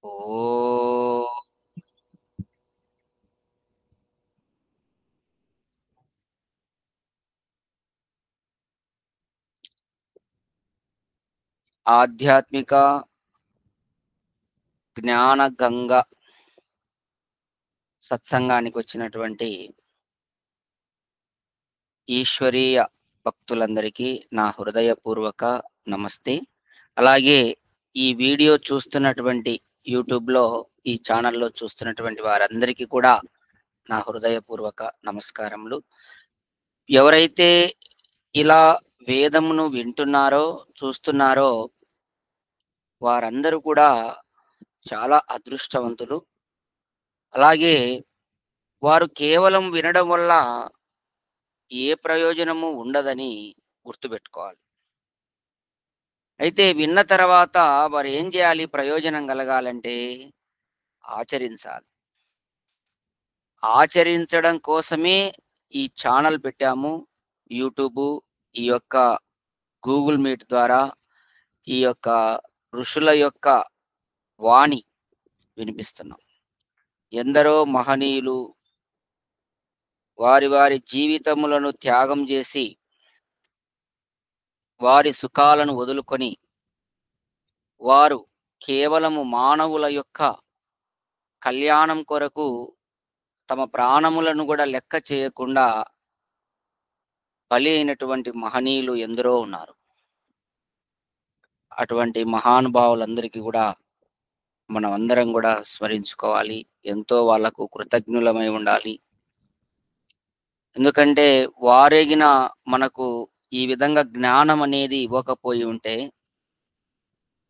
ఓహ్! ఆధ్యాత్మిక జ్ఞాన గంగ సత్సంగానికొచ్చినటువంటి ఈశ్వరీయ భక్తులందరికీ నా హృదయపూర్వక నమస్తే. అలాగే ఈ వీడియో చూస్తున్నటువంటి యూట్యూబ్‌లో ఈ ఛానెల్‌లో చూస్తున్నటువంటి వారందరికీ కూడా నా హృదయపూర్వక నమస్కారములు. ఎవరైతే ఇలా వేదమును వింటున్నారో, చూస్తున్నారో వారందరూ కూడా చాలా అదృష్టవంతులు. అలాగే వారు కేవలం వినడం వల్ల ఏ ప్రయోజనము ఉండదని గుర్తుపెట్టుకోవాలి. అయితే విన్న తర్వాత వారేం జేయాలి ప్రయోజనం కలగాలంటే ఆచరించాలి. ఆచరించడం కోసమే ఈ ఛానల్ పెట్టాము. యూట్యూబు, ఈ యొక్క గూగుల్ మీట్ ద్వారా ఈ యొక్క ఋషుల యొక్క వాణి వినిపిస్తున్నాం. ఎందరో మహనీయులు వారి వారి జీవితములను త్యాగం జేసి, వారి సుఖాలను వదులుకొని, వారు కేవలము మానవుల యొక్క కళ్యాణం కొరకు తమ ప్రాణములను గూడా లెక్క చేయకుండా బలి అయినటువంటి మహనీయులు ఎందరో ఉన్నారు. అటువంటి మహానుభావులందరికీ గూడా మనమందరం గూడా స్మరించుకోవాలి. ఎంతో వాళ్ళకు కృతజ్ఞులమై ఉండాలి. ఎందుకంటే వారేగిన మనకు ఈ విధంగా జ్ఞానం అనేది ఇవ్వకపోయి ఉంటే,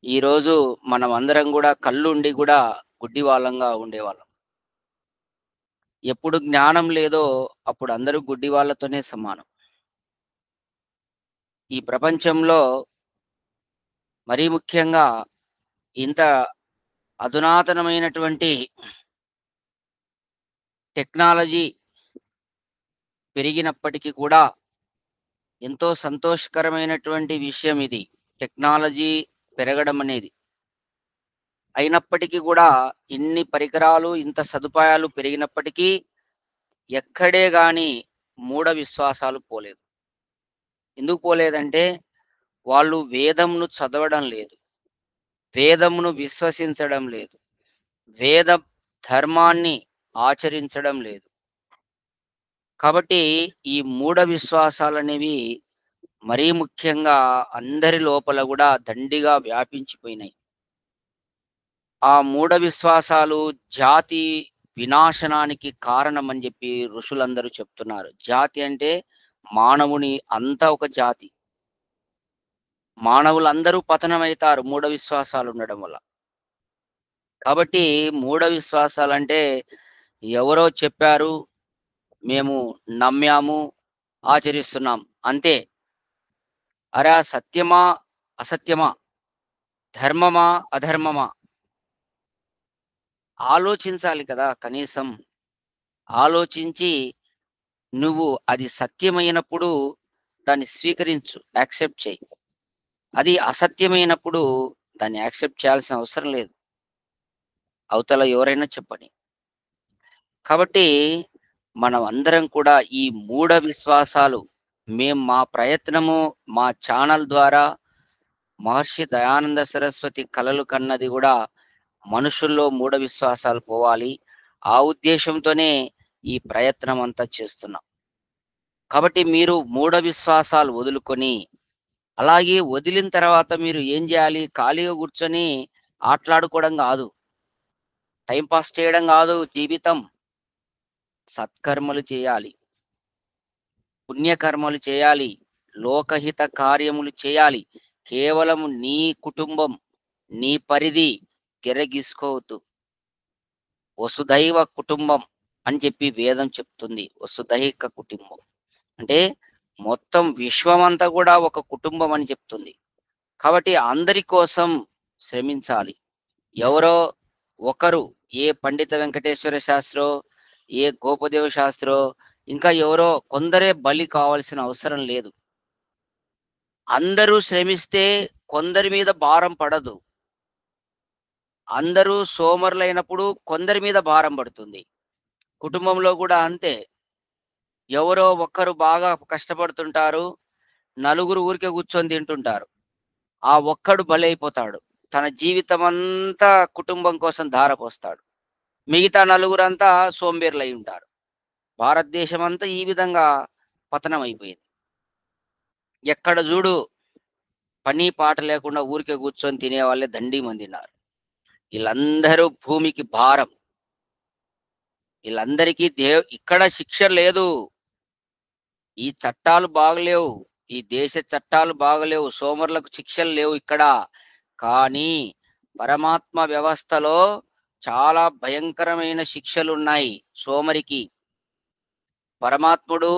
ఈరోజు మనమందరం గూడా కళ్ళుండి గూడా గుడ్డివాళ్ళంగా ఉండేవాళ్ళం. ఎప్పుడు జ్ఞానం లేదో అప్పుడు అందరూ గుడ్డివాళ్ళతోనే సమానం. ఈ ప్రపంచంలో మరీ ముఖ్యంగా ఇంత అధునాతనమైనటువంటి టెక్నాలజీ పెరిగినప్పటికీ కూడా ఎంతో సంతోషకరమైనటువంటి విషయం ఇది. టెక్నాలజీ పెరగడం అనేది. అయినప్పటికీ గూడా ఇన్ని పరికరాలు, ఇంత సదుపాయాలు పెరిగినప్పటికీ ఎక్కడే గాని మూఢ విశ్వాసాలు పోలేదు. ఎందుకు పోలేదంటే వాళ్ళు వేదంను చదవడం లేదు. వేదమును విశ్వసించడం లేదు. వేద ధర్మాన్ని ఆచరించడం లేదు. కాబట్టి ఈ మూఢ విశ్వాసాలనేవి మరీ ముఖ్యంగా అందరి లోపల గూడా దండిగా వ్యాపించిపోయినాయి. ఆ మూఢ విశ్వాసాలు జాతి వినాశనానికి కారణమని జెప్పి ఋషులందరూ చెప్తున్నారు. జాతి అంటే మానవుని అంతా ఒక జాతి. మానవులందరూ పతనమైతారు మూఢ విశ్వాసాలుండడం వల్ల. కాబట్టి మూఢ విశ్వాసాలంటే ఎవరో చెప్పారు, మేము నమ్మాము, ఆచరిస్తున్నాం అంతే. అరె! సత్యమా? అసత్యమా? ధర్మమా? అధర్మమా? ఆలోచించాలి కదా కనీసం. ఆలోచించి నువ్వు అది సత్యమైనప్పుడు దాన్ని స్వీకరించు. యాక్సెప్ట్ చెయి. అది అసత్యమైనప్పుడు దాన్ని యాక్సెప్ట్ చేయాల్సిన అవసరం లేదు. అవతల ఎవరైనా చెప్పని. కాబట్టి మనం అందరం కూడా ఈ మూఢ విశ్వాసాలు మా ప్రయత్నము మా ఛానల్ ద్వారా మహర్షి దయానంద సరస్వతి కలలు కన్నది గూడా మనుషుల్లో మూఢ విశ్వాసాలు పోవాలి. ఆ ఉద్దేశ్యంతోనే ఈ ప్రయత్నం అంతా చేస్తున్నాం. కాబట్టి మీరు మూఢ విశ్వాసాలు వదులుకొని, అలాగే వదిలిన తర్వాత మీరు ఏం జేయాలి? ఖాళీగా కూర్చొని ఆటలాడుకోవడం గాదు. టైమ్ పాస్ చేయడం గాదు జీవితం. సత్కర్మలు చేయాలి. పుణ్యకర్మలు చేయాలి. లోకహిత కార్యములు చేయాలి. కేవలం నీ కుటుంబం, నీ పరిధి గిరగీసుకోవద్దు. వసుధైవ కుటుంబం అని చెప్పి వేదం చెప్తుంది. వసుధైక కుటుంబం. అంటే మొత్తం విశ్వమంతా గూడా ఒక కుటుంబం అని చెప్తుంది. కాబట్టి అందరి కోసం శ్రమించాలి. ఎవరో ఒకరు ఏ పండిత వెంకటేశ్వర శాస్త్రో, ఏ గోపదేవ శాస్త్రో, ఇంకా ఎవరో కొందరే బలి కావాల్సిన అవసరం లేదు. అందరూ శ్రమిస్తే కొందరి మీద భారం పడదు. అందరూ సోమరులైనప్పుడు కొందరి మీద భారం పడుతుంది. కుటుంబంలో కూడా అంతే. ఎవరో ఒక్కరు బాగా కష్టపడుతుంటారు. నలుగురు ఊరికే కూర్చొని తింటుంటారు. ఆ ఒక్కడు బలైపోతాడు. తన జీవితమంతా కుటుంబం కోసం ధారపోస్తాడు. మిగతా నలుగురంతా సోంబేర్లై ఉంటారు. భారతదేశమంతా ఈ విధంగా పతనమైపోయింది. ఎక్కడ జూడు పని పాట లేకుండా ఊరికే కూర్చొని తినేవాళ్ళే దండిమందున్నారు. ఈళ్ళందరూ భూమికి భారం. ఈళ్ళందరికీ ఇక్కడ శిక్ష లేదు. ఈ చట్టాలు బాగలేవు. ఈ దేశ చట్టాలు బాగలేవు. సోమరులకు శిక్షలు లేవు ఇక్కడ. కానీ పరమాత్మ వ్యవస్థలో చాలా భయంకరమైన శిక్షలున్నాయి సోమరికి. పరమాత్ముడు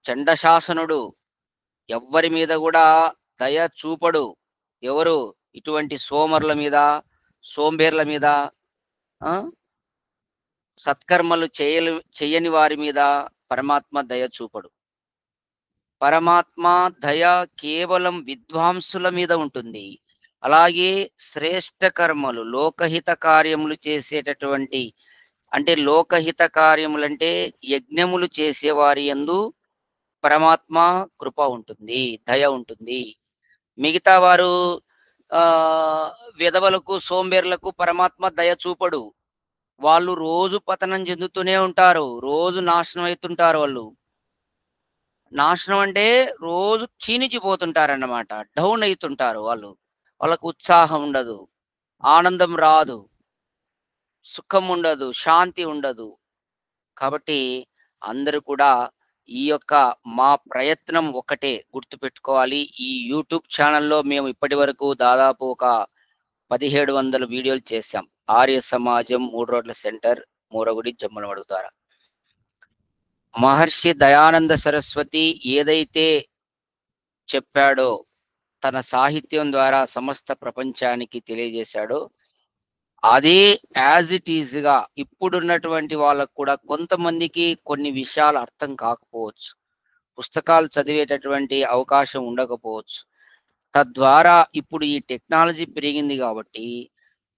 చండశాసనుడు. ఎవ్వరి మీద గూడా దయ చూపడు. ఎవరు? ఇటువంటి సోమరుల మీద, సోంబేర్ల మీద, ఆ! సత్కర్మలు చెయ్యని వారి మీద పరమాత్మ దయ చూపడు. పరమాత్మ దయ కేవలం విద్వాంసుల మీద ఉంటుంది. అలాగే శ్రేష్ఠ కర్మలు, లోకహిత కార్యములు చేసేటటువంటి అంటే లోకహిత కార్యములంటే యజ్ఞములు చేసేవారి యందు పరమాత్మ కృప ఉంటుంది, దయ ఉంటుంది. మిగతా వారు విధవలకు, సోంబేర్లకు పరమాత్మ దయ చూపడు. వాళ్ళు రోజు పతనం చెందుతూనే ఉంటారు. రోజు నాశనం అవుతుంటారు వాళ్ళు. నాశనం అంటే రోజు క్షీణించిపోతుంటారన్నమాట. డౌన్ అయితుంటారు వాళ్ళు. వాళ్ళకు ఉత్సాహం ఉండదు. ఆనందం రాదు. సుఖం ఉండదు. శాంతి ఉండదు. కాబట్టి అందరూ కూడా ఈ యొక్క మా ప్రయత్నం ఒకటే గుర్తుపెట్టుకోవాలి. ఈ యూట్యూబ్ ఛానెల్‌లో మేము ఇప్పటివరకు దాదాపు ఒక 1700 వీడియోలు చేశాం. ఆర్య సమాజం 3 రోడ్ల సెంటర్, మూరగుడి, జమ్మలమడుగు ద్వారా. మహర్షి దయానంద సరస్వతి ఏదైతే చెప్పాడో, తన సాహిత్యం ద్వారా సమస్త ప్రపంచానికి తెలియజేశాడో, అదే యాజ్ ఇట్ ఈజ్‌గా ఇప్పుడున్నటువంటి వాళ్ళకు కూడా కొంతమందికి కొన్ని విషయాలు అర్థం కాకపోవచ్చు. పుస్తకాలు చదివేటటువంటి అవకాశం ఉండకపోవచ్చు. తద్వారా ఇప్పుడు ఈ టెక్నాలజీ పెరిగింది కాబట్టి,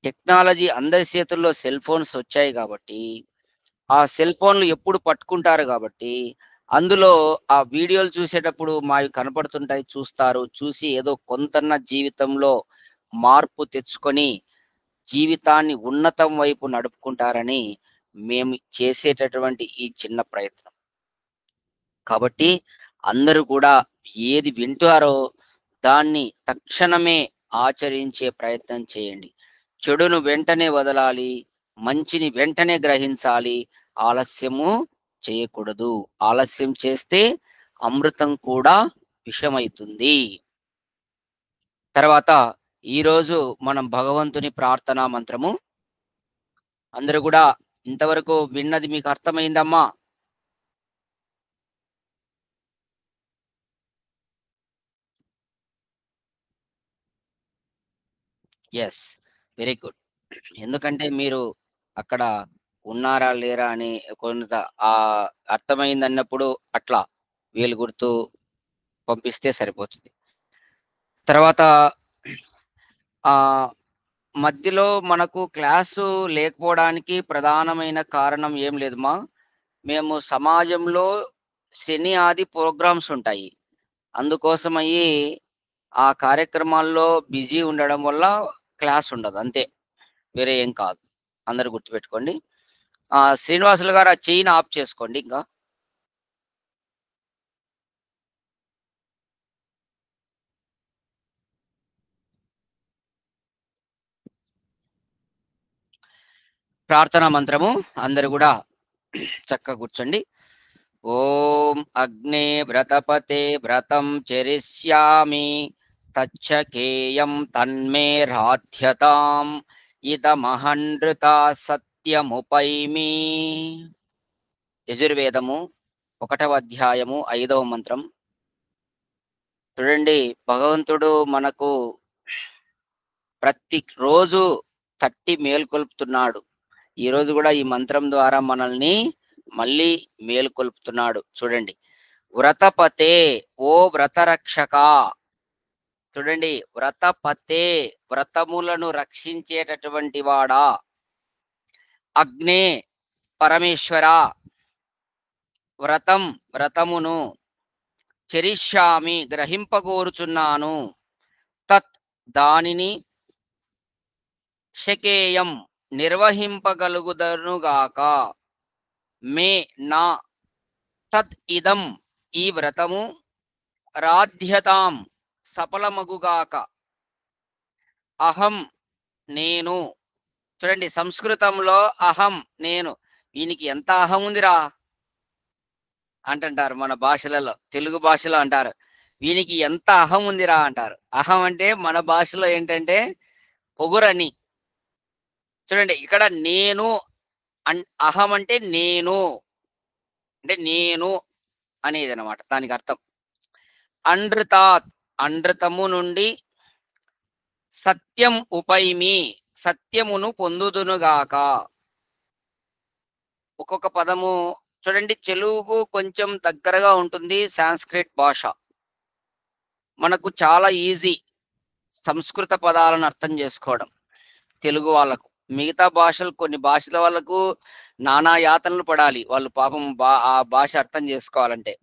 టెక్నాలజీ అందరి చేతుల్లో సెల్ ఫోన్స్ వచ్చాయి కాబట్టి, ఆ సెల్ ఫోన్‌లు ఎప్పుడు పట్టుకుంటారు కాబట్టి, అందులో ఆ వీడియోలు చూసేటప్పుడు మావి కనపడుతుంటాయి చూస్తారు. చూసి ఏదో కొంతన్న జీవితంలో మార్పు తెచ్చుకొని, జీవితాన్ని ఉన్నతం వైపు నడుపుకుంటారని మేము చేసేటటువంటి ఈ చిన్న ప్రయత్నం. కాబట్టి అందరూ కూడా ఏది వింటారో దాన్ని తక్షణమే ఆచరించే ప్రయత్నం చేయండి. చెడును వెంటనే వదలాలి. మంచిని వెంటనే గ్రహించాలి. ఆలస్యము చేయకూడదు. ఆలస్యం చేస్తే అమృతం కూడా విషమైతుంది. తర్వాత ఈరోజు మనం భగవంతుని ప్రార్థనా మంత్రము అందరూ కూడా ఇంతవరకు విన్నది మీకు అర్థమైందమ్మా? యెస్. Very good. ఎందుకంటే మీరు అక్కడ ఉన్నారా? లేరా? అని కొంత అర్థమైందన్నప్పుడు అట్లా వేలు గుర్తు పంపిస్తే సరిపోతుంది. తర్వాత ఆహ్, మధ్యలో మనకు క్లాసు లేకపోవడానికి ప్రధానమైన కారణం ఏం లేదమ్మా. మేము సమాజంలో శని, ఆది ప్రోగ్రామ్స్ ఉంటాయి. అందుకోసమయ్యి ఆ కార్యక్రమాల్లో బిజీ ఉండడం వల్ల క్లాస్ ఉండదు అంతే. వేరే ఏం కాదు. అందరూ గుర్తుపెట్టుకోండి. శ్రీనివాసులు గారు ఆ చెయ్యిని ఆఫ్ చేసుకోండి ఇంకా. ప్రార్థనా మంత్రము అందరూ గూడా చక్కగా కూర్చోండి. ఓం అగ్నే వ్రతపతే వ్రతం చరిష్యామి తచ్చకేయం తన్మే రాధ్యతాం ఇదమహనృతా సత్యముపైమి. యజుర్వేదము 1వ అధ్యాయము 5వ మంత్రం. చూడండి, భగవంతుడు మనకు ప్రతి రోజు తట్టి మేల్కొల్పుతున్నాడు. ఈ రోజు కూడా ఈ మంత్రం ద్వారా మనల్ని మళ్ళీ మేల్కొల్పుతున్నాడు. చూడండి, వ్రతపతే, ఓ వ్రతరక్షక, చూడండి, వ్రతపతే, వ్రతములను రక్షించేటటువంటి వాడా. అగ్నే, పరమేశ్వర, వ్రతం, వ్రతమును, చరిష్యామి, గ్రహింపగోరుచున్నాను, తత్, దానిని, శకేయం, నిర్వహింపగలుగుదనుగాక, మే, నా, తద్ ఇదం, ఈ వ్రతము, రాధ్యతాం, సఫలమగుగాక, అహం, నేను. చూడండి, సంస్కృతంలో అహం, నేను, వీనికి ఎంత అహం ఉందిరా అంటుంటారు. మన భాషలలో, తెలుగు భాషలో అంటారు, వీనికి ఎంత అహం ఉందిరా అంటారు. అహం అంటే మన భాషలో ఏంటంటే పొగురని. చూడండి, ఇక్కడ నేను అహం అంటే నేను, అంటే నేను అనేది అనమాట దానికి అర్థం. అనృతాత్, అనృతము నుండి, సత్యం ఉపైమి, సత్యమును పొందుదునుగాక. ఒక్కొక్క పదము చూడండి, తెలుగుకు కొంచెం దగ్గరగా ఉంటుంది సాంస్క్రిట్ భాష. మనకు చాలా ఈజీ సంస్కృత పదాలను అర్థం చేసుకోవడం తెలుగు వాళ్ళకు. మిగతా భాషలు, కొన్ని భాషల వాళ్ళకు నానా యాతనలు పడాలి వాళ్ళు పాపం ఆ భాష అర్థం చేసుకోవాలంటే.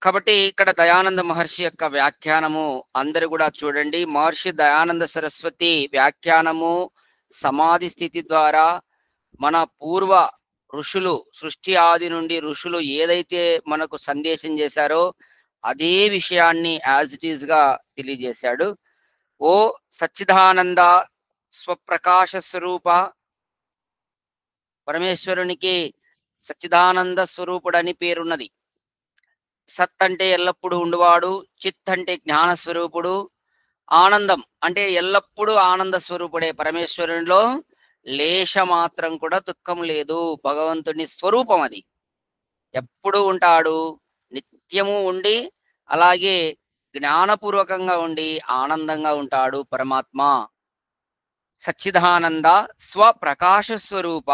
కాబట్టి ఇక్కడ దయానంద మహర్షి యొక్క వ్యాఖ్యానము అందరూ కూడా చూడండి. మహర్షి దయానంద సరస్వతి వ్యాఖ్యానము సమాధి స్థితి ద్వారా మన పూర్వ ఋషులు, సృష్టి ఆది నుండి ఋషులు ఏదైతే మనకు సందేశం చేశారో అదే విషయాన్ని యాజ్ ఇట్ ఈస్ గా తెలియజేశాడు. ఓ సచ్చిదానంద స్వప్రకాశ స్వరూప, పరమేశ్వరునికి సచ్చిదానంద స్వరూపుడని పేరున్నది. సత్ అంటే ఎల్లప్పుడూ ఉండువాడు, చిత్ అంటే జ్ఞాన స్వరూపుడు, ఆనందం అంటే ఎల్లప్పుడూ ఆనంద స్వరూపుడే. పరమేశ్వరునిలో లేశ మాత్రం కూడా దుఃఖం లేదు. భగవంతుని స్వరూపం అది, ఎప్పుడు ఉంటాడు, నిత్యము ఉండి అలాగే జ్ఞానపూర్వకంగా ఉండి ఆనందంగా ఉంటాడు పరమాత్మ. సచ్చిదానంద స్వప్రకాశ స్వరూప,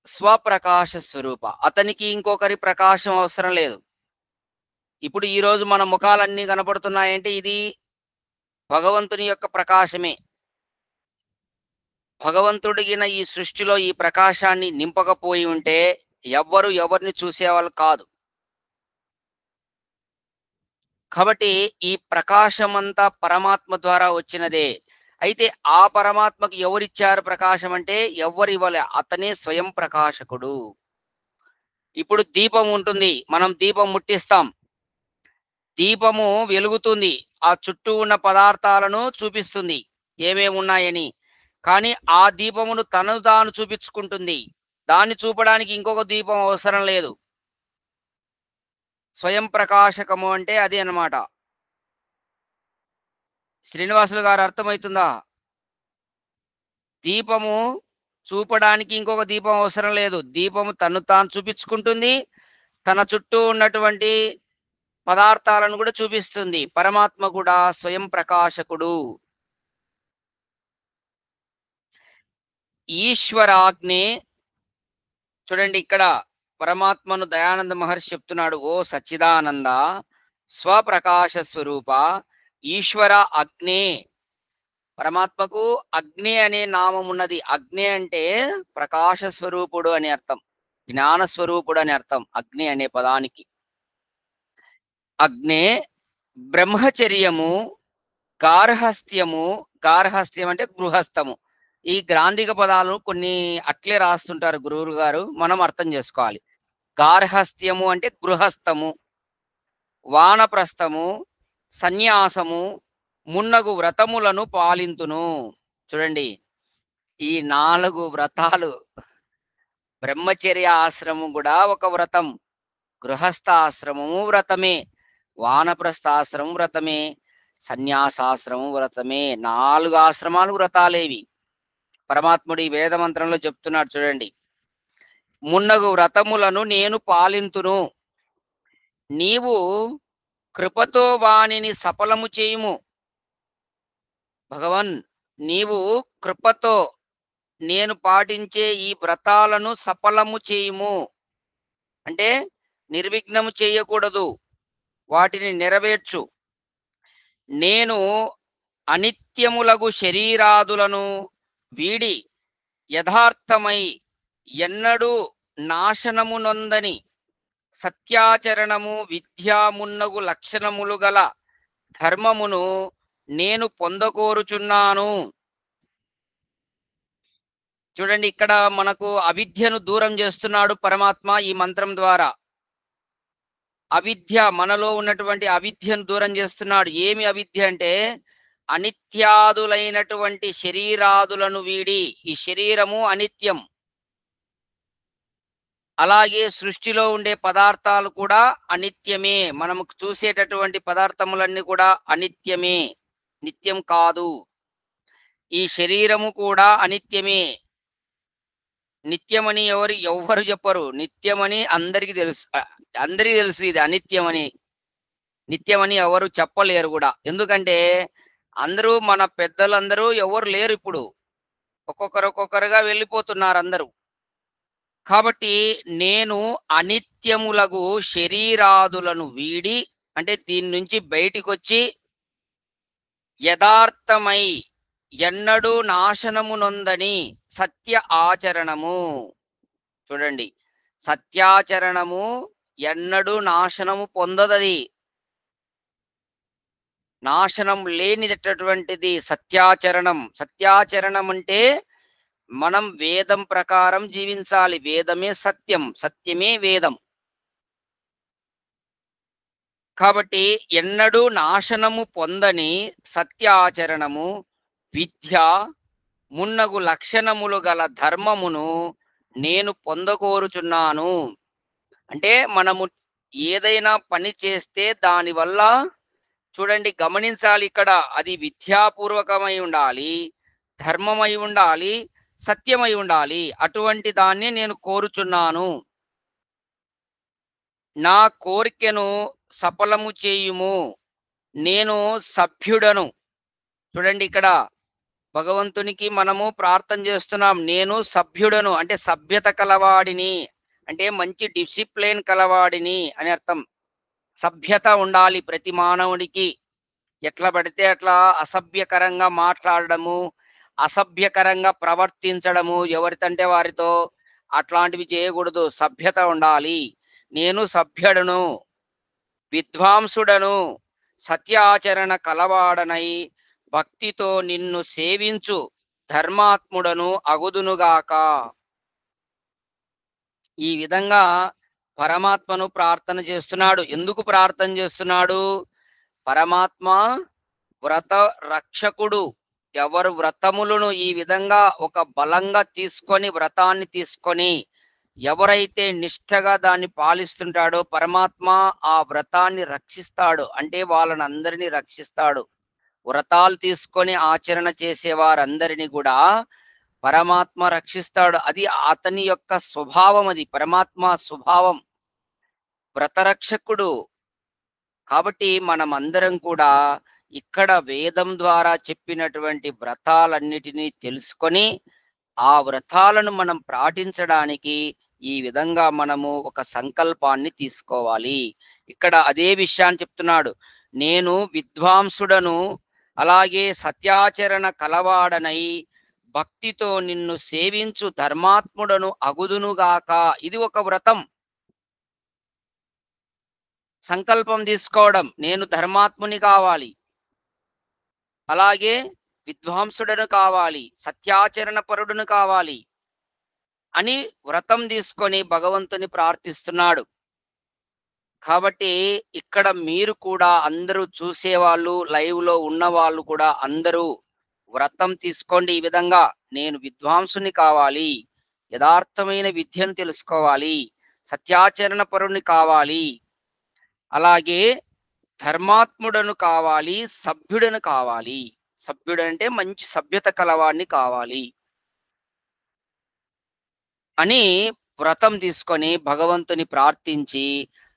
స్వప్రకాశ స్వరూప, అతనికి ఇంకొకరి ప్రకాశం అవసరం లేదు. ఇప్పుడు ఈ రోజు మన ముఖాలన్నీ కనపడుతున్నాయంటే ఇది భగవంతుని యొక్క ప్రకాశమే. భగవంతుడిగిన ఈ సృష్టిలో ఈ ప్రకాశాన్ని నింపకపోయి ఉంటే ఎవ్వరు ఎవరిని చూసేవాళ్ళు కాదు. కాబట్టి ఈ ప్రకాశమంతా పరమాత్మ ద్వారా వచ్చినదే. అయితే ఆ పరమాత్మకు ఎవరిచ్చారు ప్రకాశం అంటే ఎవ్వరు ఇవ్వలే, అతనే స్వయం ప్రకాశకుడు. ఇప్పుడు దీపం ఉంటుంది, మనం దీపం ముట్టిస్తాం, దీపము వెలుగుతుంది, ఆ చుట్టూ ఉన్న పదార్థాలను చూపిస్తుంది ఏమేమి ఉన్నాయని. కానీ ఆ దీపమును తనను తాను చూపించుకుంటుంది, దాన్ని చూపడానికి ఇంకొక దీపం అవసరం లేదు. స్వయం ప్రకాశకము అంటే అది అన్నమాట. శ్రీనివాసులు గారు అర్థమవుతుందా? దీపము చూపడానికి ఇంకొక దీపం అవసరం లేదు, దీపము తను తాను చూపించుకుంటుంది, తన చుట్టూ ఉన్నటువంటి పదార్థాలను కూడా చూపిస్తుంది. పరమాత్మ కూడా స్వయం ప్రకాశకుడు. ఈశ్వరాగ్నే, చూడండి ఇక్కడ పరమాత్మను దయానంద మహర్షి చెప్తున్నాడు. ఓ సచ్చిదానంద స్వప్రకాశ స్వరూప, ఈశ్వర అగ్నే, పరమాత్మకు అగ్ని అనే నామం ఉన్నది. అగ్ని అంటే ప్రకాశ స్వరూపుడు అని అర్థం, జ్ఞాన స్వరూపుడు అని అర్థం అగ్ని అనే పదానికి. అగ్నే బ్రహ్మచర్యము, గార్హస్థ్యము, గార్హస్థ్యం అంటే గృహస్థము. ఈ గ్రాంధిక పదాలు కొన్ని అట్లే రాస్తుంటారు గురువులు గారు, మనం అర్థం చేసుకోవాలి. గార్హస్థ్యము అంటే గృహస్థము, వానప్రస్థము, సన్యాసము, మున్నగు వ్రతములను పాలింతును. చూడండి, ఈ 4 వ్రతాలు, బ్రహ్మచర్య ఆశ్రమం కూడా ఒక వ్రతం, గృహస్థాశ్రమము వ్రతమే, వానప్రస్థాశ్రమం వ్రతమే, సన్యాసాశ్రమం వ్రతమే. 4 ఆశ్రమాలు వ్రతాలేవి. పరమాత్ముడి వేద మంత్రంలో చెప్తున్నాడు చూడండి. మున్నగు వ్రతములను నేను పాలింతును, నీవు కృపతో వానిని సఫలము చేయుము. భగవన్, నీవు కృపతో నేను పాటించే ఈ వ్రతాలను సఫలము చేయుము అంటే నిర్విఘ్నము చేయకూడదు. వాటిని నెరవేర్చు. నేను అనిత్యములగు శరీరాదులను వీడి యథార్థమై ఎన్నడూ నాశనము నొందని సత్యాచరణము విద్యామున్నగు లక్షణములు గల ధర్మమును నేను పొందకోరుచున్నాను. చూడండి, ఇక్కడ మనకు అవిద్యను దూరం చేస్తున్నాడు పరమాత్మ ఈ మంత్రం ద్వారా. అవిద్య, మనలో ఉన్నటువంటి అవిద్యను దూరం చేస్తున్నాడు. ఏమి అవిద్య అంటే అనిత్యాదులైనటువంటి శరీరాదులను వీడి, ఈ శరీరము అనిత్యం, అలాగే సృష్టిలో ఉండే పదార్థాలు కూడా అనిత్యమే. మనము చూసేటటువంటి పదార్థములన్నీ కూడా అనిత్యమే, నిత్యం కాదు. ఈ శరీరము కూడా అనిత్యమే. నిత్యమని ఎవ్వరు చెప్పరు. నిత్యమని అందరికీ తెలుసు, అందరికీ తెలుసు ఇది అనిత్యమని. నిత్యమని ఎవరు చెప్పలేరు కూడా. ఎందుకంటే అందరూ, మన పెద్దలందరూ ఎవరు లేరు ఇప్పుడు, ఒక్కొక్కరుగా వెళ్ళిపోతున్నారు అందరూ. కాబట్టి నేను అనిత్యములగు శరీరాదులను వీడి, అంటే దీని నుంచి బయటికి వచ్చి యథార్థమై ఎన్నడూ నాశనము నొందని సత్య ఆచరణము. చూడండి, సత్యాచరణము ఎన్నడూ నాశనము పొందదది. నాశనం లేనిదటువంటిది సత్యాచరణం. సత్యాచరణం అంటే మనం వేదం ప్రకారం జీవించాలి. వేదమే సత్యం, సత్యమే వేదం. కాబట్టి ఎన్నడూ నాశనము పొందని సత్యాచరణము విద్య మున్నగు లక్షణములు గల ధర్మమును నేను పొందకోరుచున్నాను. అంటే మనము ఏదైనా పని చేస్తే దానివల్ల, చూడండి గమనించాలి ఇక్కడ, అది విద్యాపూర్వకమై ఉండాలి, ధర్మమై ఉండాలి, సత్యమై ఉండాలి. అటువంటి దాన్ని నేను కోరుచున్నాను. నా కోరికను సఫలము చేయుము. నేను సభ్యుడను. చూడండి, ఇక్కడ భగవంతునికి మనము ప్రార్థన చేస్తున్నాం. నేను సభ్యుడను అంటే సభ్యత కలవాడిని, అంటే మంచి డిసిప్లిన్ కలవాడిని అని అర్థం. సభ్యత ఉండాలి ప్రతి మానవుడికి. ఎట్లా పడితే అట్లా అసభ్యకరంగా మాట్లాడడము, అసభ్యకరంగా ప్రవర్తించడము, ఎవరితంటే వారితో అట్లాంటివి చేయకూడదు. సభ్యత ఉండాలి. నేను సభ్యుడను, విద్వాంసుడను, సత్యాచరణ కలవాడనై భక్తితో నిన్ను సేవించు ధర్మాత్ముడను అగుదునుగాక. ఈ విధంగా పరమాత్మను ప్రార్థన చేస్తున్నాడు. ఎందుకు ప్రార్థన చేస్తున్నాడు? పరమాత్మ వ్రత రక్షకుడు. ఎవరు వ్రతములను ఈ విధంగా ఒక బలంగా తీసుకొని, వ్రతాన్ని తీసుకొని ఎవరైతే నిష్ఠగా దాన్ని పాలిస్తుంటాడో పరమాత్మ ఆ వ్రతాన్ని రక్షిస్తాడు. అంటే వాళ్ళని అందరినీ రక్షిస్తాడు. వ్రతాలు తీసుకొని ఆచరణ చేసే వారందరినీ కూడా పరమాత్మ రక్షిస్తాడు. అది అతని యొక్క స్వభావం, అది పరమాత్మ స్వభావం, వ్రతరక్షకుడు. కాబట్టి మనం అందరం కూడా ఇక్కడ వేదం ద్వారా చెప్పినటువంటి వ్రతాలన్నిటినీ తెలుసుకొని ఆ వ్రతాలను మనం పాటించడానికి ఈ విధంగా మనము ఒక సంకల్పాన్ని తీసుకోవాలి. ఇక్కడ అదే విషయాన్ని చెప్తున్నాడు. నేను విద్వాంసుడను, అలాగే సత్యాచరణ కలవాడనై భక్తితో నిన్ను సేవించు ధర్మాత్ముడను అగుదునుగాక. ఇది ఒక వ్రతం. సంకల్పం తీసుకోవడం, నేను ధర్మాత్ముని కావాలి, అలాగే విద్వాంసుడను కావాలి, సత్యాచరణ పరుడును కావాలి అని వ్రతం తీసుకొని భగవంతుని ప్రార్థిస్తున్నాడు. కాబట్టి ఇక్కడ మీరు కూడా అందరూ చూసేవాళ్ళు, లైవ్ లో ఉన్న వాళ్ళు కూడా అందరూ వ్రతం తీసుకోండి. ఈ విధంగా నేను విద్వాంసుని కావాలి, యథార్థమైన విద్యను తెలుసుకోవాలి, సత్యాచరణ పరుని కావాలి, అలాగే ధర్మాత్ముడను కావాలి, సభ్యుడను కావాలి. సభ్యుడు అంటే మంచి సభ్యత కలవాడిని కావాలి అని వ్రతం తీసుకొని భగవంతుని ప్రార్థించి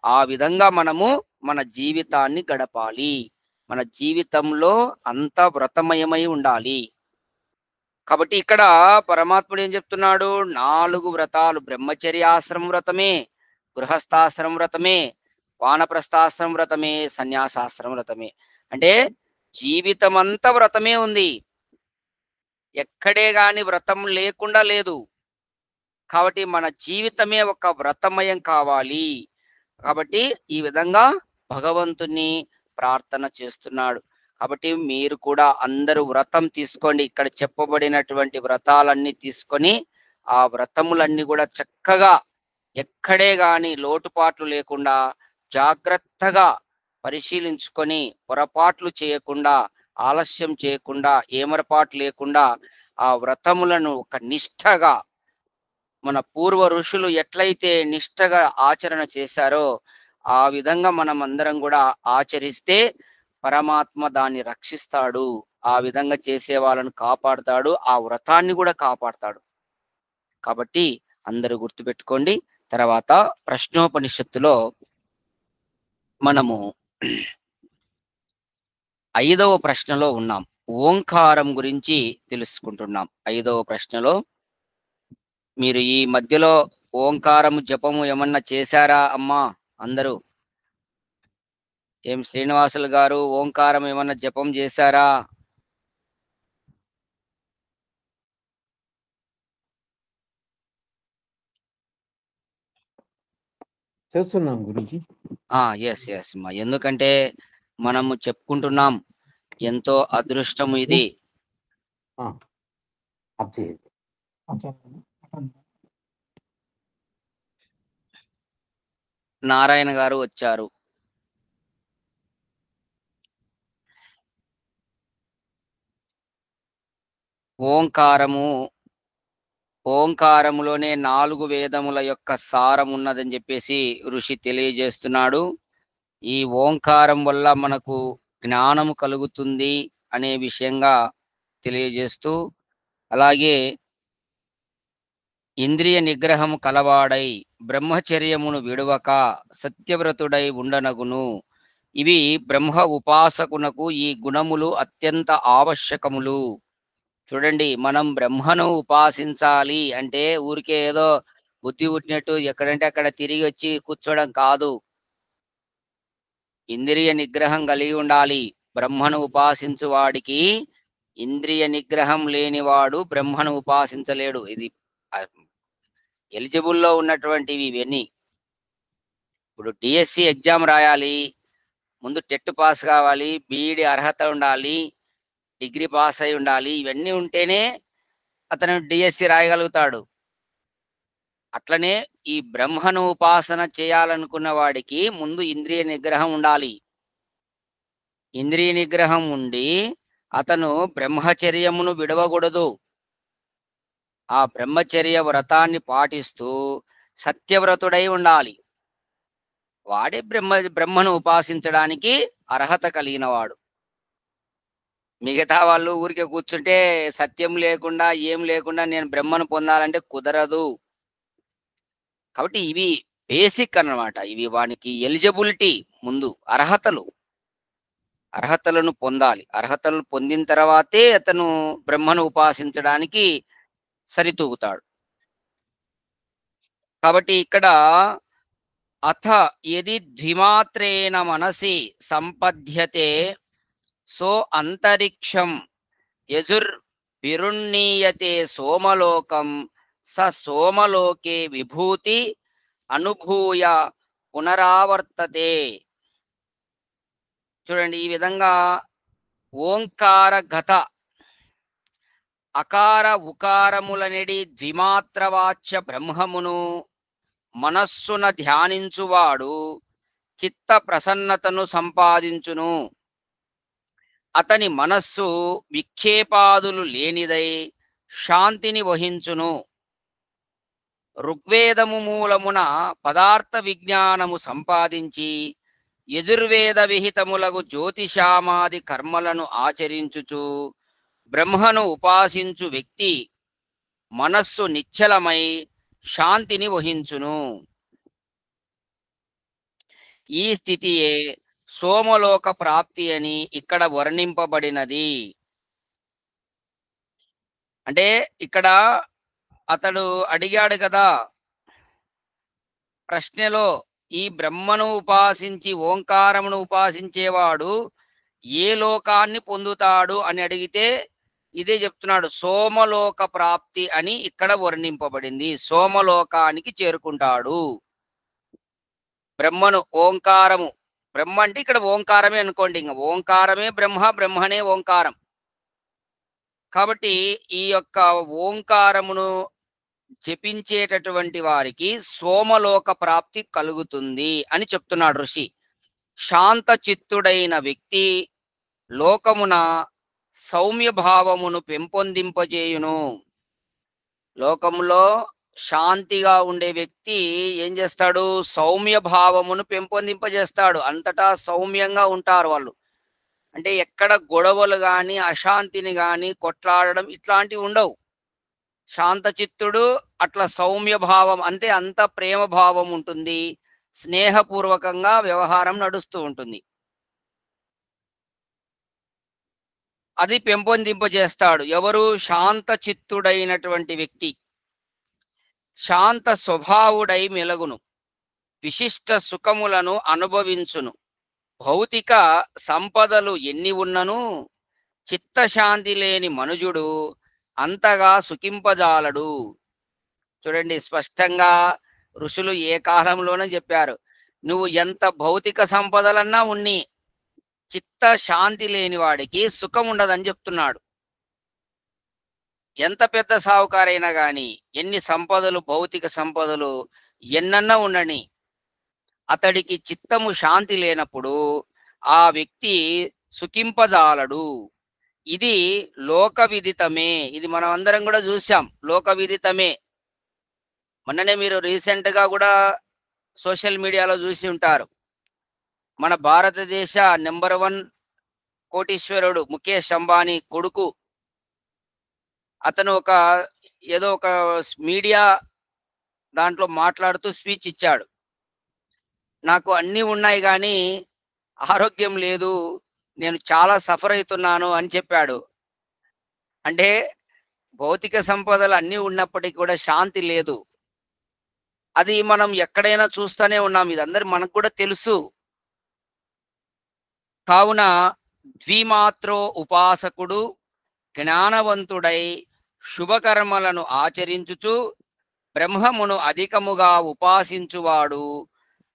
ఆ విధంగా మనము మన జీవితాన్ని గడపాలి. మన జీవితంలో అంతా వ్రతమయమై ఉండాలి. కాబట్టి ఇక్కడ పరమాత్ముడు ఏం చెప్తున్నాడు? 4 వ్రతాలు, బ్రహ్మచర్యాశ్రమ వ్రతమే, గృహస్థాశ్రమ వ్రతమే, వానప్రస్థాశ్రమ వ్రతమే, సన్యాసాశ్రమ వ్రతమే. అంటే జీవితమంతా వ్రతమే ఉంది. ఎక్కడే గాని వ్రతం లేకుండా లేదు. కాబట్టి మన జీవితమే ఒక వ్రతమయం కావాలి. కాబట్టి ఈ విధంగా భగవంతుని ప్రార్థన చేస్తున్నాడు. కాబట్టి మీరు కూడా అందరూ వ్రతం తీసుకోండి. ఇక్కడ చెప్పబడినటువంటి వ్రతాలన్నీ తీసుకొని ఆ వ్రతములన్నీ కూడా చక్కగా ఎక్కడే గాని లోటుపాట్లు లేకుండా జాగ్రత్తగా పరిశీలించుకొని పొరపాట్లు చేయకుండా, ఆలస్యం చేయకుండా, ఏమరపాటు లేకుండా ఆ వ్రతములను ఒక నిష్ఠగా మన పూర్వ ఋషులు ఎట్లయితే నిష్ఠగా ఆచరణ చేశారో ఆ విధంగా మనం అందరం కూడా ఆచరిస్తే పరమాత్మ దాన్ని రక్షిస్తాడు. ఆ విధంగా చేసే వాళ్ళను కాపాడుతాడు. ఆ వ్రతాన్ని కూడా కాపాడుతాడు. కాబట్టి అందరూ గుర్తుపెట్టుకోండి. తర్వాత ప్రశ్నోపనిషత్తులో మనము 5వ ప్రశ్నలో ఉన్నాం. ఓంకారం గురించి తెలుసుకుంటున్నాం. 5వ ప్రశ్నలో మీరు ఈ మధ్యలో ఓంకారము జపము ఏమన్నా చేశారా అమ్మా అందరూ? ఏం శ్రీనివాసులు గారు ఓంకారం ఏమన్నా జపం చేశారా? చేస్తున్నాం గురించి. ఎస్ ఎస్ మా, ఎందుకంటే మనము చెప్పుకుంటున్నాం ఎంతో అదృష్టం ఇది. నారాయణ గారు వచ్చారు. ఓంకారములోనే 4 వేదముల యొక్క సారం ఉన్నదని చెప్పేసి ఋషి తెలియజేస్తున్నాడు. ఈ ఓంకారం వల్ల మనకు జ్ఞానము కలుగుతుంది అనే విషయంగా తెలియజేస్తూ, అలాగే ఇంద్రియ నిగ్రహము కలవాడై బ్రహ్మచర్యమును విడువక సత్యవ్రతుడై ఉండనగును. ఇవి బ్రహ్మ ఉపాసకునకు ఈ గుణములు అత్యంత ఆవశ్యకములు. చూడండి, మనం బ్రహ్మను ఉపాసించాలి అంటే ఊరికే ఏదో బుద్ధి పుట్టినట్టు ఎక్కడంటే అక్కడ తిరిగి వచ్చి కూర్చోవడం కాదు. ఇంద్రియ నిగ్రహం కలిగి ఉండాలి. బ్రహ్మను ఉపాసించు వాడికి ఇంద్రియ నిగ్రహం లేనివాడు బ్రహ్మను ఉపాసించలేడు. ఇది ఎలిజిబుల్లో ఉన్నటువంటివి ఇవన్నీ. ఇప్పుడు డిఎస్సి ఎగ్జామ్ రాయాలి, ముందు టెట్ పాస్ కావాలి, బీఈడి అర్హత ఉండాలి, డిగ్రీ పాస్ అయి ఉండాలి. ఇవన్నీ ఉంటేనే అతను డిఎస్సి రాయగలుగుతాడు. అట్లనే ఈ బ్రహ్మను ఉపాసన చేయాలనుకున్న వాడికి ముందు ఇంద్రియ నిగ్రహం ఉండాలి. ఇంద్రియ నిగ్రహం ఉండి అతను బ్రహ్మచర్యమును విడవకూడదు. ఆ బ్రహ్మచర్య వ్రతాన్ని పాటిస్తూ సత్యవ్రతుడై ఉండాలి. వాడే బ్రహ్మను ఉపాసించడానికి అర్హత కలిగిన వాడు. మిగతా వాళ్ళు ఊరికే కూర్చుంటే సత్యం లేకుండా ఏం లేకుండా నేను బ్రహ్మను పొందాలంటే కుదరదు. కాబట్టి ఇవి బేసిక్ అన్నమాట. ఇవి వానికి ఎలిజిబిలిటీ, ముందు అర్హతలను పొందాలి. అర్హతలను పొందిన తర్వాతే అతను బ్రహ్మను ఉపాసించడానికి సరితూగుతాడు. కాబట్టి ఇక్కడ అథ యది ద్విమాత్రేణ మనసి సంపద్యతే సో అంతరిక్షం యజుర్విరుణీయతే సోమలోకం స సోమలోకే విభూతి అనుభూయ పునరావర్తతే. చూడండి, ఈ విధంగా ఓంకార గత అకార ఉకారములనెడి ద్విమాత్రవాచ్య బ్రహ్మమును మనస్సున ధ్యానించువాడు చిత్త ప్రసన్నతను సంపాదించును. అతని మనస్సు విక్షేపాదులు లేనిదై శాంతిని వహించును. ఋగ్వేదము మూలమున పదార్థ విజ్ఞానము సంపాదించి యజుర్వేద విహితములగు జ్యోతిషామాది కర్మలను ఆచరించుచు బ్రహ్మను ఉపాసించు వ్యక్తి మనస్సు నిశ్చలమై శాంతిని వహించును. ఈ స్థితియే సోమలోక ప్రాప్తి అని ఇక్కడ వర్ణింపబడినది. అంటే ఇక్కడ అతడు అడిగాడు కదా ప్రశ్నలో, ఈ బ్రహ్మను ఉపాసించి ఓంకారమును ఉపాసించేవాడు ఏ లోకాన్ని పొందుతాడు అని అడిగితే ఇదే చెప్తున్నాడు, సోమలోక ప్రాప్తి అని ఇక్కడ వర్ణింపబడింది. సోమలోకానికి చేరుకుంటాడు. బ్రహ్మను ఓంకారము, బ్రహ్మ అంటే ఇక్కడ ఓంకారమే అనుకోండి, ఇంకా ఓంకారమే బ్రహ్మ, బ్రహ్మనే ఓంకారం. కాబట్టి ఈ యొక్క ఓంకారమును జపించేటటువంటి వారికి సోమలోక ప్రాప్తి కలుగుతుంది అని చెప్తున్నాడు ఋషి. శాంత చిత్తుడైన వ్యక్తి లోకమున సౌమ్య భావమును పెంపొందింపజేయును. లోకంలో శాంతిగా ఉండే వ్యక్తి ఏం చేస్తాడు? సౌమ్య భావమును పెంపొందింపజేస్తాడు. అంతటా సౌమ్యంగా ఉంటారు వాళ్ళు. అంటే ఎక్కడ గొడవలు గాని, అశాంతిని గాని, కొట్లాడడం ఇట్లాంటివి ఉండవు. శాంత చిత్తుడు, అట్లా సౌమ్య భావం అంటే అంత ప్రేమ భావం ఉంటుంది, స్నేహపూర్వకంగా వ్యవహారం నడుస్తూ ఉంటుంది. అది పెంపొందింపజేస్తాడు. ఎవరు? శాంత చిత్తుడైనటువంటి వ్యక్తి. శాంత స్వభావుడై మెలగును, విశిష్ట సుఖములను అనుభవించును. భౌతిక సంపదలు ఎన్ని ఉన్నను చిత్తశాంతి లేని మనుజుడు అంతగా సుఖింపజాలడు. చూడండి, స్పష్టంగా ఋషులు ఏ కాలంలోనే చెప్పారు. నువ్వు ఎంత భౌతిక సంపదలన్నా ఉన్ని చిత్త శాంతి లేని వాడికి సుఖం ఉండదని చెప్తున్నాడు. ఎంత పెద్ద సావుకారైనా గాని, ఎన్ని సంపదలు, భౌతిక సంపదలు ఎన్నన్నా ఉండని, అతడికి చిత్తము శాంతి లేనప్పుడు ఆ వ్యక్తి సుఖింపజాలడు. ఇది లోక విదితమే. ఇది మనం అందరం కూడా చూసాం, లోక విదితమే. మొన్ననే మీరు రీసెంట్ గా కూడా సోషల్ మీడియాలో చూసి ఉంటారు. మన భారతదేశ నెంబర్ 1 కోటీశ్వరుడు ముఖేష్ అంబానీ కొడుకు, అతను ఏదో ఒక మీడియా దాంట్లో మాట్లాడుతూ స్పీచ్ ఇచ్చాడు. నాకు అన్నీ ఉన్నాయి కానీ ఆరోగ్యం లేదు, నేను చాలా సఫర్ అవుతున్నాను అని చెప్పాడు. అంటే భౌతిక సంపదలు అన్నీ ఉన్నప్పటికీ కూడా శాంతి లేదు. అది మనం ఎక్కడైనా చూస్తూనే ఉన్నాం, ఇదందరూ మనకు కూడా తెలుసు. కావున ద్విమాత్రో ఉపాసకుడు జ్ఞానవంతుడై శుభకర్మలను ఆచరించుచు బ్రహ్మమును అధికముగా ఉపాసించువాడు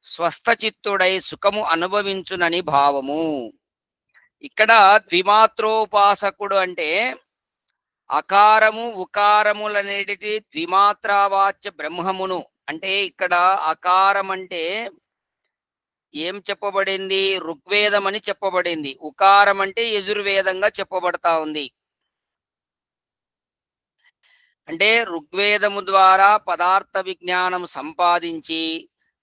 స్వస్థచిత్తుడై సుఖము అనుభవించునని భావము. ఇక్కడ ద్విమాత్రోపాసకుడు అంటే అకారము ఉకారములనేటి ద్విమాత్రావాచ్య బ్రహ్మమును, అంటే ఇక్కడ అకారం అంటే ఏం చెప్పబడింది? ఋగ్వేదం అని చెప్పబడింది. ఉకారం అంటే యజుర్వేదంగా చెప్పబడతా ఉంది. అంటే ఋగ్వేదము ద్వారా పదార్థ విజ్ఞానం సంపాదించి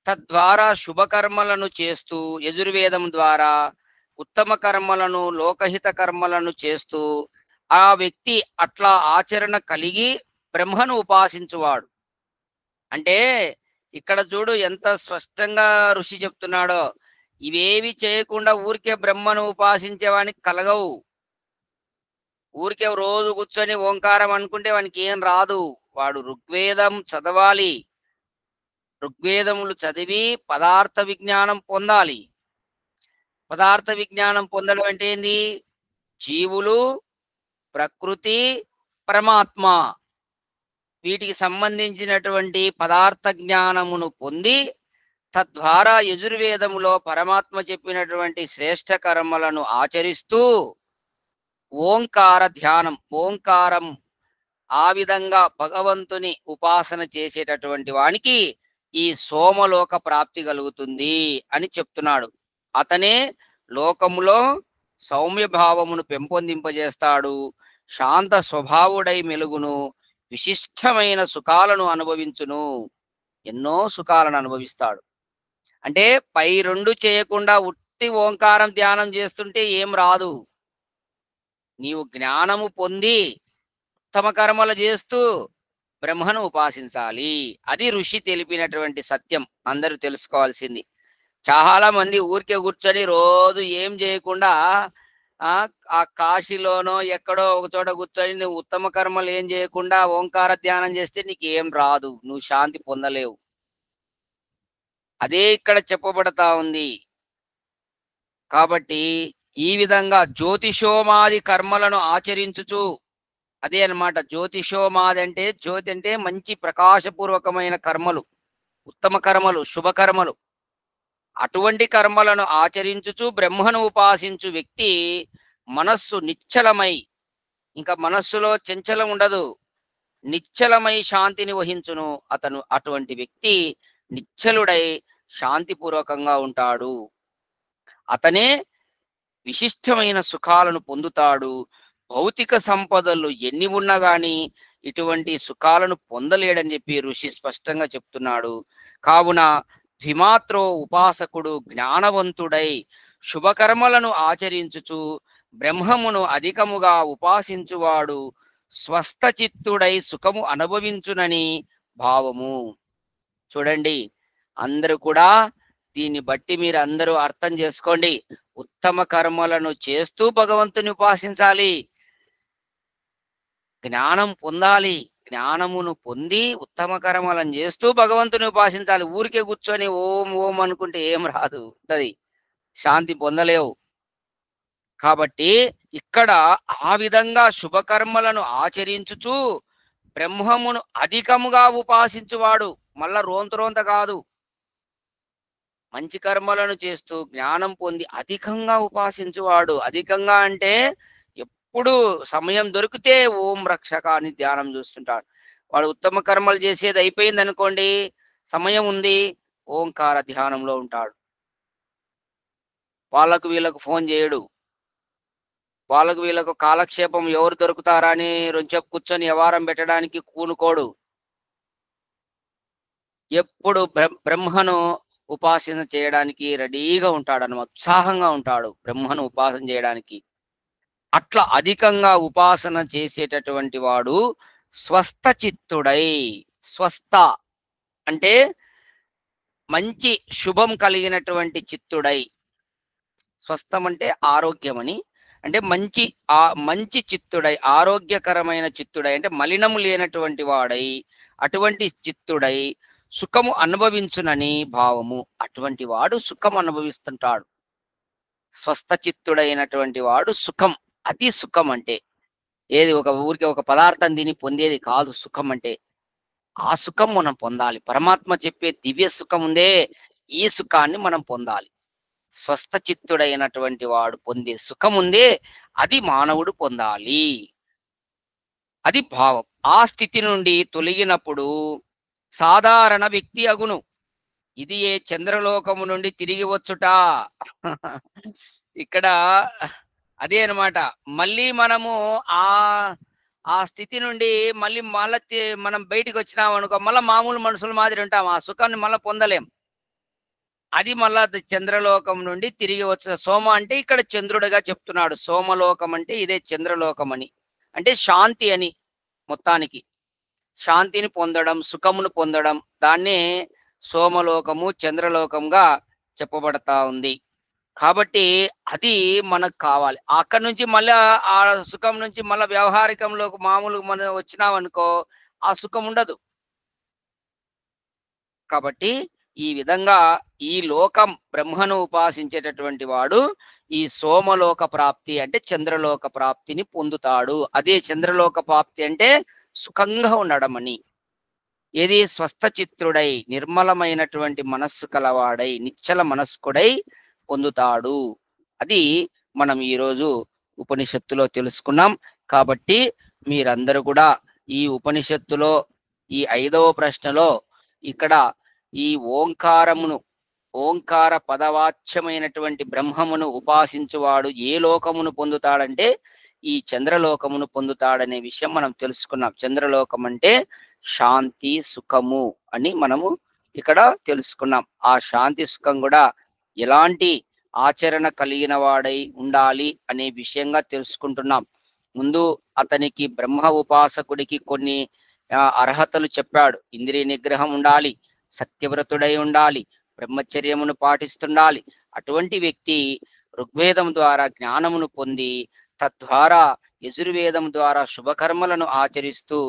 తద్వారా శుభకర్మలను చేస్తూ, యజుర్వేదం ద్వారా ఉత్తమ కర్మలను, లోకహిత కర్మలను చేస్తూ ఆ వ్యక్తి అట్లా ఆచరణ కలిగి బ్రహ్మను ఉపాసించువాడు. అంటే ఇక్కడ చూడు ఎంత స్పష్టంగా ఋషి చెప్తున్నాడో. ఇవేవి చేయకుండా ఊరికే బ్రహ్మను ఉపాసించేవానికి కలగవు. ఊరికే రోజు కూర్చొని ఓంకారం అనుకుంటే వానికి ఏం రాదు. వాడు ఋగ్వేదం చదవాలి, ఋగ్వేదములు చదివి పదార్థ విజ్ఞానం పొందాలి. పదార్థ విజ్ఞానం పొందడం అంటే ఏంది? జీవులు, ప్రకృతి, పరమాత్మ, వీటికి సంబంధించినటువంటి పదార్థ జ్ఞానమును పొంది తద్వారా యజుర్వేదములో పరమాత్మ చెప్పినటువంటి శ్రేష్ఠ కర్మలను ఆచరిస్తూ ఓంకార ధ్యానం, ఓంకారం ఆ విధంగా భగవంతుని ఉపాసన చేసేటటువంటి వానికి ఈ సోమలోక ప్రాప్తి కలుగుతుంది అని చెప్తున్నాడు. అతనే లోకములో సౌమ్య భావమును పెంపొందింపజేస్తాడు, శాంత స్వభావుడై మెలుగును, విశిష్టమైన సుఖాలను అనుభవించును. ఎన్నో సుఖాలను అనుభవిస్తాడు. అంటే పై రెండు చేయకుండా ఉట్టి ఓంకారం ధ్యానం చేస్తుంటే ఏం రాదు. నీవు జ్ఞానము పొంది ఉత్తమ కర్మలు చేస్తూ బ్రహ్మను ఉపాసించాలి. అది ఋషి తెలిపినటువంటి సత్యం, అందరూ తెలుసుకోవాల్సింది. చాలా మంది ఊరికే కూర్చొని రోజు ఏం చేయకుండా ఆ కాశీలోనో ఎక్కడో ఒక చోట కూర్చొని నువ్వు ఉత్తమ కర్మలు ఏం చేయకుండా ఓంకార ధ్యానం చేస్తే నీకు ఏం రాదు, నువ్వు శాంతి పొందలేవు. అదే ఇక్కడ చెప్పబడతా ఉంది. కాబట్టి ఈ విధంగా జ్యోతిషోమాది కర్మలను ఆచరించుచు, అదే అన్నమాట. జ్యోతిషోమాది అంటే, జ్యోతి అంటే మంచి ప్రకాశపూర్వకమైన కర్మలు, ఉత్తమ కర్మలు, శుభకర్మలు. అటువంటి కర్మలను ఆచరించుచు బ్రహ్మను ఉపాసించు వ్యక్తి మనస్సు నిశ్చలమై, ఇంకా మనస్సులో చంచలం ఉండదు, నిశ్చలమై శాంతిని వహించును. అటువంటి వ్యక్తి నిశ్చలుడై శాంతిపూర్వకంగా ఉంటాడు. అతనే విశిష్టమైన సుఖాలను పొందుతాడు. భౌతిక సంపదలు ఎన్ని ఉన్నా గాని ఇటువంటి సుఖాలను పొందలేడని చెప్పి ఋషి స్పష్టంగా చెప్తున్నాడు. కావున ద్విమాత్రో ఉపాసకుడు జ్ఞానవంతుడై శుభకర్మలను ఆచరించుచు బ్రహ్మమును అధికముగా ఉపాసించువాడు స్వస్థచిత్తుడై సుఖము అనుభవించునని భావము. చూడండి, అందరూ కూడా దీన్ని బట్టి మీరు అందరూ అర్థం చేసుకోండి. ఉత్తమ కర్మలను చేస్తూ భగవంతుని ఉపాసించాలి, జ్ఞానం పొందాలి. జ్ఞానమును పొంది ఉత్తమ కర్మలను చేస్తూ భగవంతుని ఉపాసించాలి. ఊరికే కూర్చొని ఓం ఓం అనుకుంటే ఏం రాదు, అది శాంతి పొందలేవు. కాబట్టి ఇక్కడ ఆ విధంగా శుభకర్మలను ఆచరించుచు బ్రహ్మమును అధికముగా ఉపాసించువాడు, మళ్ళా రోంత కాదు, మంచి కర్మలను చేస్తూ జ్ఞానం పొంది అధికంగా ఉపాసించువాడు. అధికంగా అంటే ఎప్పుడు సమయం దొరికితే ఓం రక్షక అని ధ్యానం చూస్తుంటాడు. వాడు ఉత్తమ కర్మలు చేసేది అయిపోయింది అనుకోండి, సమయం ఉంది, ఓంకార ధ్యానంలో ఉంటాడు. వాళ్ళకు వీళ్ళకు ఫోన్ చేయడు, వాళ్ళకు వీళ్ళకు కాలక్షేపం ఎవరు దొరుకుతారా అని రొంచెపు కూర్చొని వ్యవహారం పెట్టడానికి కూనుకోడు. ఎప్పుడు బ్రహ్మను ఉపాసన చేయడానికి రెడీగా ఉంటాడు అన్నమాట, ఉత్సాహంగా ఉంటాడు బ్రహ్మను ఉపాసన చేయడానికి. అట్లా అధికంగా ఉపాసన చేసేటటువంటి వాడు స్వస్థ చిత్తుడై, స్వస్థ అంటే మంచి శుభం కలిగినటువంటి చిత్తుడై, స్వస్థం అంటే ఆరోగ్యం అని, అంటే మంచి చిత్తుడై, ఆరోగ్యకరమైన చిత్తుడై అంటే మలినము లేనటువంటి వాడై, అటువంటి చిత్తుడై సుఖము అనుభవించునని భావము. అటువంటి వాడు సుఖం అనుభవిస్తుంటాడు. స్వస్థ చిత్తుడైనటువంటి వాడు సుఖం, అతి సుఖం అంటే ఏది ఒక ఊరికి ఒక పదార్థం తిని పొందేది కాదు సుఖం అంటే. ఆ సుఖం మనం పొందాలి. పరమాత్మ చెప్పే దివ్య సుఖం ఉందే, ఈ సుఖాన్ని మనం పొందాలి. స్వస్థ చిత్తుడైనటువంటి వాడు పొందే సుఖం ఉందే, అది మానవుడు పొందాలి. అది భావం. ఆ స్థితి నుండి తొలగినప్పుడు సాధారణ వ్యక్తి అగును. ఇది ఏ చంద్రలోకము నుండి తిరిగి వచ్చుట. ఇక్కడ అదే అన్నమాట. మళ్ళీ మనము ఆ స్థితి నుండి మళ్ళీ మనం బయటికి వచ్చినాం అనుకో, మళ్ళీ మామూలు మనుషుల మాదిరి ఉంటాం, ఆ సుఖాన్ని మళ్ళీ పొందలేం. అది మళ్ళా చంద్రలోకం నుండి తిరిగి వచ్చిన సోమ అంటే ఇక్కడ చంద్రుడిగా చెప్తున్నాడు. సోమలోకం అంటే ఇదే చంద్రలోకం అని, అంటే శాంతి అని. మొత్తానికి శాంతిని పొందడం, సుఖమును పొందడం, దాన్నే సోమలోకము చంద్రలోకంగా చెప్పబడతా ఉంది. కాబట్టి అది మనకు కావాలి. అక్కడి నుంచి మళ్ళా ఆ సుఖం నుంచి మళ్ళా వ్యవహారికంలోకి మామూలుగా మనం వచ్చినామనుకో, ఆ సుఖం ఉండదు. కాబట్టి ఈ విధంగా ఈ లోకం బ్రహ్మను ఉపాసించేటటువంటి వాడు ఈ సోమలోక ప్రాప్తి అంటే చంద్రలోక ప్రాప్తిని పొందుతాడు. అదే చంద్రలోక ప్రాప్తి అంటే సుఖంగా ఉండడం అని. ఏది స్వస్థ చిత్రుడై, నిర్మలమైనటువంటి మనస్సు కలవాడై, నిశ్చల మనస్కుడై పొందుతాడు. అది మనం ఈరోజు ఉపనిషత్తులో తెలుసుకున్నాం. కాబట్టి మీరందరూ కూడా ఈ ఉపనిషత్తులో ఈ 5వ ప్రశ్నలో ఇక్కడ ఈ ఓంకార పదవాచ్యమైనటువంటి బ్రహ్మమును ఉపాసించువాడు ఏ లోకమును పొందుతాడంటే ఈ చంద్రలోకమును పొందుతాడనే విషయం మనం తెలుసుకున్నాం. చంద్రలోకం అంటే శాంతి సుఖము అని మనము ఇక్కడ తెలుసుకున్నాం. ఆ శాంతి సుఖం కూడా ఎలాంటి ఆచరణ కలిగిన వాడై ఉండాలి అనే విషయంగా తెలుసుకుంటున్నాం. ముందు అతనికి బ్రహ్మ ఉపాసకుడికి కొన్ని అర్హతలు చెప్పాడు. ఇంద్రియ నిగ్రహం ఉండాలి, సత్యవ్రతుడై ఉండాలి, బ్రహ్మచర్యమును పాటిస్తుండాలి. అటువంటి వ్యక్తి ఋగ్వేదం ద్వారా జ్ఞానమును పొంది తద్వారా యజుర్వేదం ద్వారా శుభకర్మలను ఆచరిస్తూ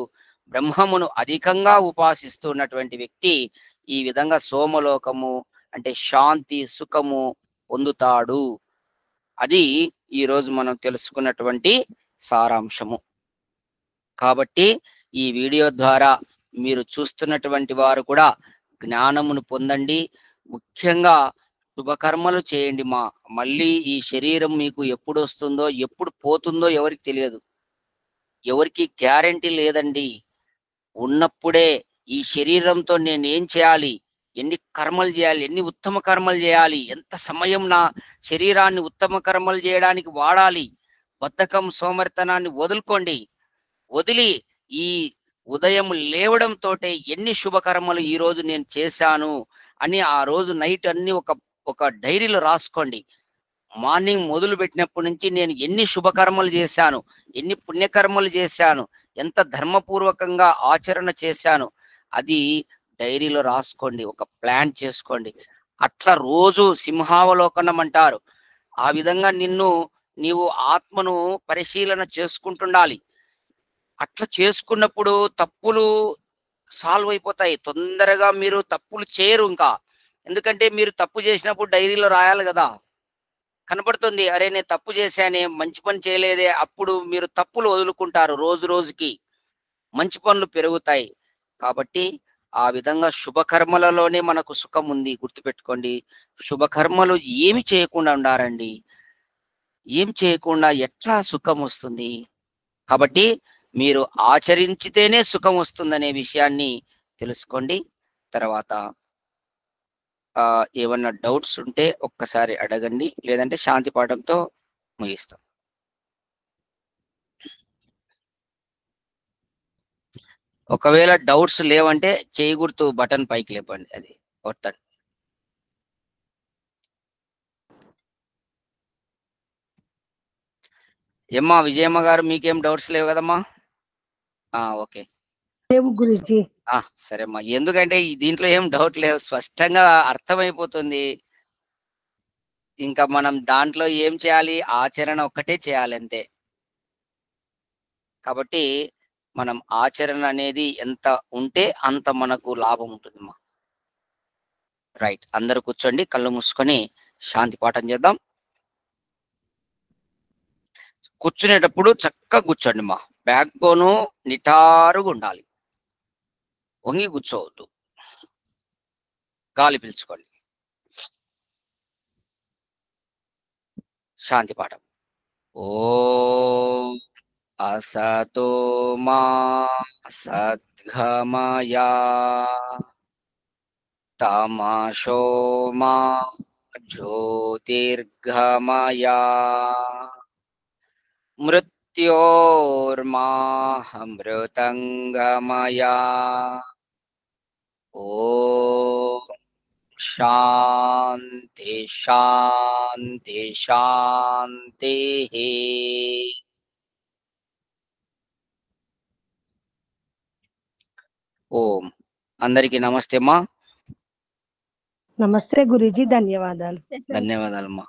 బ్రహ్మమును అధికంగా ఉపాసిస్తూ ఉన్నటువంటి వ్యక్తి ఈ విధంగా సోమలోకము అంటే శాంతి సుఖము పొందుతాడు. అది ఈరోజు మనం తెలుసుకున్నటువంటి సారాంశము. కాబట్టి ఈ వీడియో ద్వారా మీరు చూస్తున్నటువంటి వారు కూడా జ్ఞానమును పొందండి. ముఖ్యంగా శుభకర్మలు చేయండి. మళ్ళీ ఈ శరీరం మీకు ఎప్పుడు వస్తుందో ఎప్పుడు పోతుందో ఎవరికి తెలియదు, ఎవరికి గ్యారెంటీ లేదండి. ఉన్నప్పుడే ఈ శరీరంతో నేను ఏం చేయాలి, ఎన్ని కర్మలు చేయాలి, ఎన్ని ఉత్తమ కర్మలు చేయాలి, ఎంత సమయం నా శరీరాన్ని ఉత్తమ కర్మలు చేయడానికి వాడాలి. బద్ధకం సోమరితనాన్ని వదులుకోండి. వదిలి ఈ ఉదయం లేవడంతో ఎన్ని శుభకర్మలు ఈ రోజు నేను చేశాను అని ఆ రోజు నైట్ అన్ని ఒక డైరీలో రాసుకోండి. మార్నింగ్ మొదలు పెట్టినప్పటి నుంచి నేను ఎన్ని శుభకర్మలు చేశాను, ఎన్ని పుణ్యకర్మలు చేశాను, ఎంత ధర్మపూర్వకంగా ఆచరణ చేశాను, అది డైరీలో రాసుకోండి. ఒక ప్లాన్ చేసుకోండి. అట్లా రోజు సింహావలోకనం అంటారు. ఆ విధంగా నీవు ఆత్మను పరిశీలన చేసుకుంటుండాలి. అట్లా చేసుకున్నప్పుడు తప్పులు సాల్వ్ అయిపోతాయి. తొందరగా మీరు తప్పులు చేయరు ఇంకా. ఎందుకంటే మీరు తప్పు చేసినప్పుడు డైరీలో రాయాలి కదా, కనపడుతుంది. అరే నేను తప్పు చేశానే, మంచి పని చేయలేదే. అప్పుడు మీరు తప్పులు వదులుకుంటారు. రోజు రోజుకి మంచి పనులు పెరుగుతాయి. కాబట్టి ఆ విధంగా శుభకర్మలలోనే మనకు సుఖం ఉంది. గుర్తుపెట్టుకోండి. శుభకర్మలు ఏమి చేయకుండా ఉండారండి. ఏం చేయకుండా ఎట్లా సుఖం వస్తుంది? కాబట్టి మీరు ఆచరించితేనే సుఖం వస్తుందనే విషయాన్ని తెలుసుకోండి. తర్వాత ఏమన్నా డౌట్స్ ఉంటే ఒక్కసారి అడగండి, లేదంటే శాంతి పాఠంతో ముగిస్తాం. ఒకవేళ డౌట్స్ లేవంటే చేయి గుర్తు బటన్ పైకి లేపండి, అది కొట్టండి. ఏమ్మా విజయమ్మ గారు, మీకేం డౌట్స్ లేవు కదమ్మా? ఓకే, లేవు గురుజీ. సరేమ్మా. ఎందుకంటే దీంట్లో ఏం డౌట్ లేవు, స్పష్టంగా అర్థమైపోతుంది. ఇంకా మనం దాంట్లో ఏం చేయాలి, ఆచరణ ఒక్కటే చేయాలి అంతే. కాబట్టి మనం ఆచరణ అనేది ఎంత ఉంటే అంత మనకు లాభం ఉంటుందమ్మా. రైట్, అందరూ కూర్చోండి, కళ్ళు మూసుకొని శాంతి పాఠం చేద్దాం. కూర్చునేటప్పుడు చక్కగా కూర్చోండి మా. బ్యాక్ బోను నిటారుగా ఉండాలి, వంగి కూర్చోవద్దు. గాలి పీల్చుకోండి. శాంతి పాఠం. ఓం అసతో మా సద్గమయా తమసో మా జ్యోతిర్గమయా మృత్యోర్మాహమృతంగమయా. ఓం శాంతి శాంతి శాంతి. ఓం. అందరికీ నమస్తే అమ్మా. నమస్తే గురుజీ, ధన్యవాదాలు. ధన్యవాదాలమ్మా.